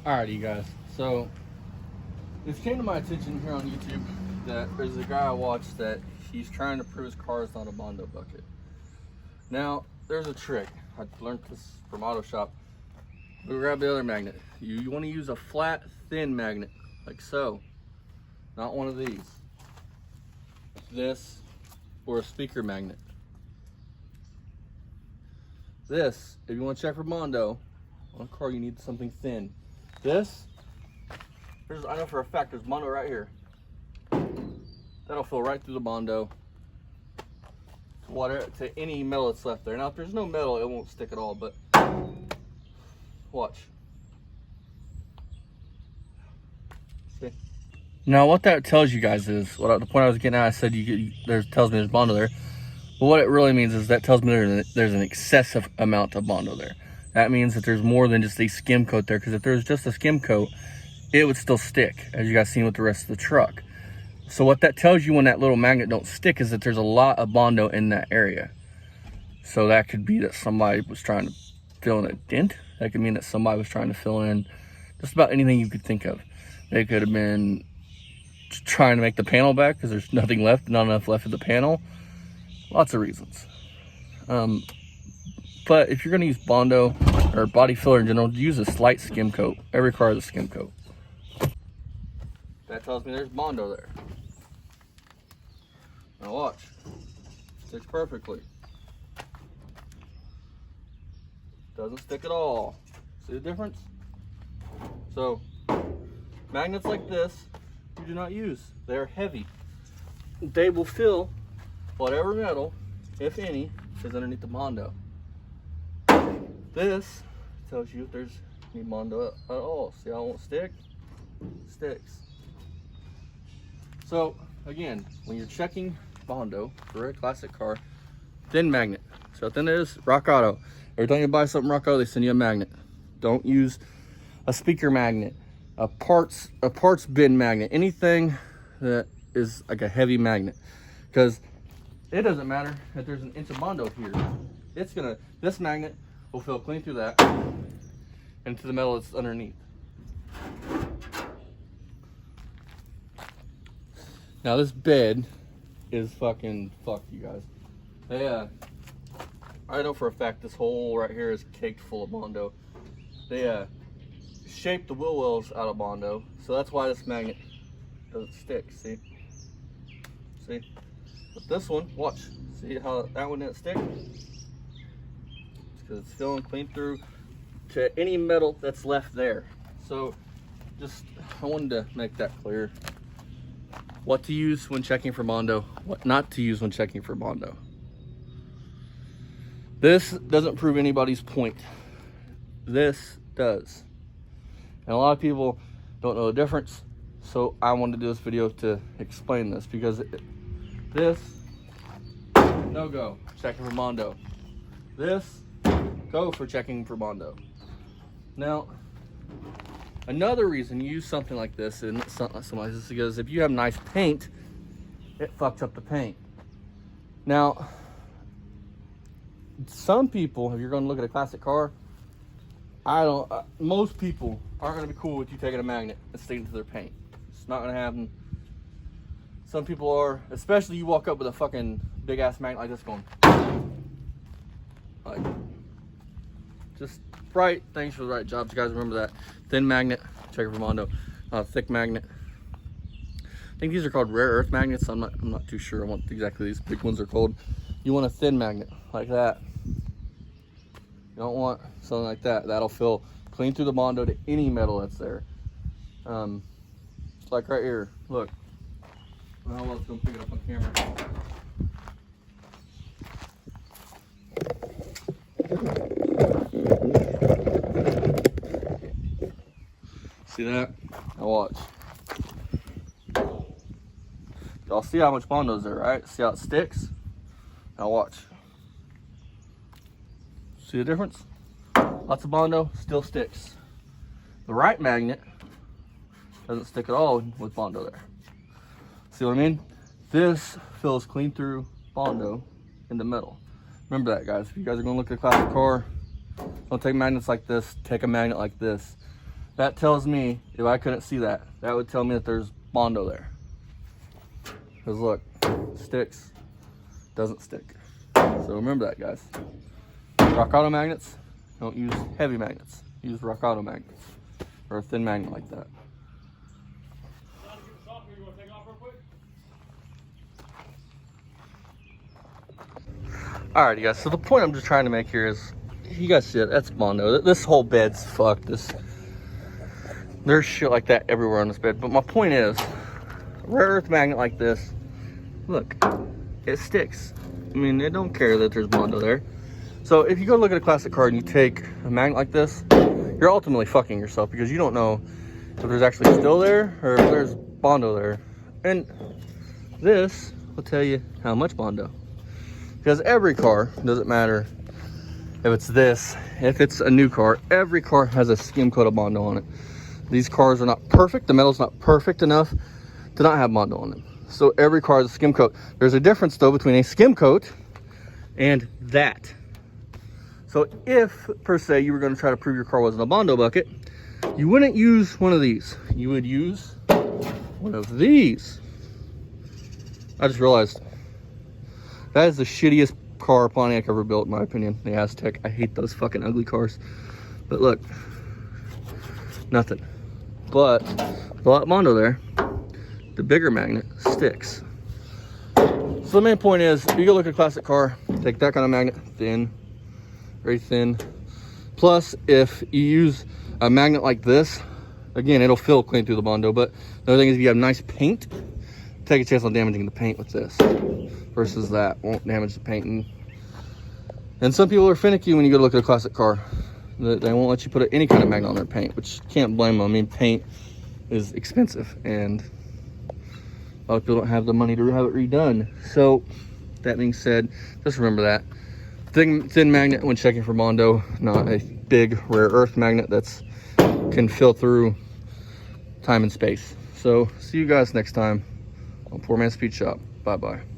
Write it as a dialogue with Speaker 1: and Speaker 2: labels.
Speaker 1: Alrighty, you guys. So this came to my attention here on YouTube that there's a guy I watched that he's trying to prove his car is not a Bondo bucket. Now, there's a trick. I learned this from Auto Shop. We grab the other magnet. You want to use a flat, thin magnet, like so. Not one of these. This, or a speaker magnet. This, if you want to check for Bondo, on a car you need something thin. This, I know for a fact there's Bondo right here. That'll fill right through the Bondo to any metal that's left there. Now if there's no metal, it won't stick at all, but watch. See? Now what that tells you guys is, the point I was getting at, I said tells me there's Bondo there. But what it really means is that tells me there's an excessive amount of Bondo there. That means that there's more than just a skim coat there, because if there's just a skim coat, it would still stick, as you guys seen with the rest of the truck. So what that tells you when that little magnet don't stick is that there's a lot of Bondo in that area. So that could be that somebody was trying to fill in a dent. That could mean that somebody was trying to fill in just about anything you could think of. They could have been trying to make the panel back because there's nothing left, not enough left of the panel. Lots of reasons. But if you're going to use Bondo or body filler in general, use a slight skim coat. Every car has a skim coat. That tells me there's Bondo there. Now watch. Sticks perfectly. Doesn't stick at all. See the difference? So, magnets like this, you do not use. They're heavy. They will fill whatever metal, if any, is underneath the Bondo. This tells you if there's any Bondo at all. See how it won't stick? Sticks. So again, when you're checking Bondo for a classic car, thin magnet. So thin it is, Rock Auto. Every time you buy something Rock Auto, they send you a magnet. Don't use a speaker magnet, a parts bin magnet, anything that is like a heavy magnet, because it doesn't matter if there's an inch of Bondo here. This magnet will fill clean through that and to the metal that's underneath. Now this bed is fucking fucked, you guys. I know for a fact this hole right here is caked full of Bondo. They shaped the wheel wells out of Bondo, so that's why this magnet doesn't stick. See? But this one, watch. See how that one didn't stick? It's because it's filling clean through to any metal that's left there. So I wanted to make that clear. What to use when checking for Bondo, what not to use when checking for Bondo. This doesn't prove anybody's point. This does. And a lot of people don't know the difference. So I wanted to do this video to explain this, because this, no go, checking for Bondo. This, go for checking for Bondo. Now, another reason you use something like this and something like this is because if you have nice paint, it fucks up the paint. Now, some people, if you're going to look at a classic car, most people aren't going to be cool with you taking a magnet and sticking to their paint. It's not going to happen. Some people are, especially you walk up with a fucking big ass magnet like this going, like, just right things for the right jobs. You guys remember that. Thin magnet, check it for Bondo. Thick magnet. I think these are called rare earth magnets. I'm not too sure what exactly these big ones are called. You want a thin magnet like that. You don't want something like that. That'll fill clean through the Bondo to any metal that's there. Like right here. Look. I don't know what's gonna pick it up on camera. See that? Now watch. Y'all see how much Bondo's there, right? See how it sticks? Now watch. See the difference? Lots of Bondo, still sticks. The right magnet doesn't stick at all with Bondo there. See what I mean? This fills clean through Bondo in the metal. Remember that, guys. If you guys are gonna look at a classic car, don't take magnets like this, take a magnet like this. That tells me, if I couldn't see that, that would tell me that there's Bondo there. Because look, sticks, doesn't stick. So remember that, guys. Rock auto magnets, don't use heavy magnets. Use rock auto magnets, or a thin magnet like that. Alrighty, guys, so the point I'm just trying to make here is, you guys see it, that's Bondo. This whole bed's fucked. There's shit like that everywhere on this bed. But my point is, a rare earth magnet like this, look, it sticks. I mean, they don't care that there's Bondo there. So if you go look at a classic car and you take a magnet like this, you're ultimately fucking yourself, because you don't know if there's actually still there or if there's Bondo there. And this will tell you how much Bondo. Because every car, doesn't matter if it's this, if it's a new car, every car has a skim coat of Bondo on it. These cars are not perfect. The metal's not perfect enough to not have Bondo on them. So every car has a skim coat. There's a difference though between a skim coat and that. So if, per se, you were going to try to prove your car wasn't a Bondo bucket, you wouldn't use one of these. You would use one of these. I just realized that is the shittiest car Pontiac ever built, in my opinion. The Aztec. I hate those fucking ugly cars. But look, nothing. But with a lot of Bondo there, the bigger magnet sticks. So the main point is, if you go look at a classic car, take that kind of magnet, thin, very thin. Plus, if you use a magnet like this, again, it'll fill clean through the Bondo. But the other thing is, if you have nice paint, take a chance on damaging the paint with this. Versus that won't damage the paint. And some people are finicky when you go to look at a classic car. They won't let you put any kind of magnet on their paint, which can't blame them. I mean, paint is expensive, and a lot of people don't have the money to have it redone. So that being said, just remember that thin magnet when checking for Bondo, not a big rare earth magnet that's can fill through time and space. So see you guys next time on Poor Man's Speed Shop. Bye bye.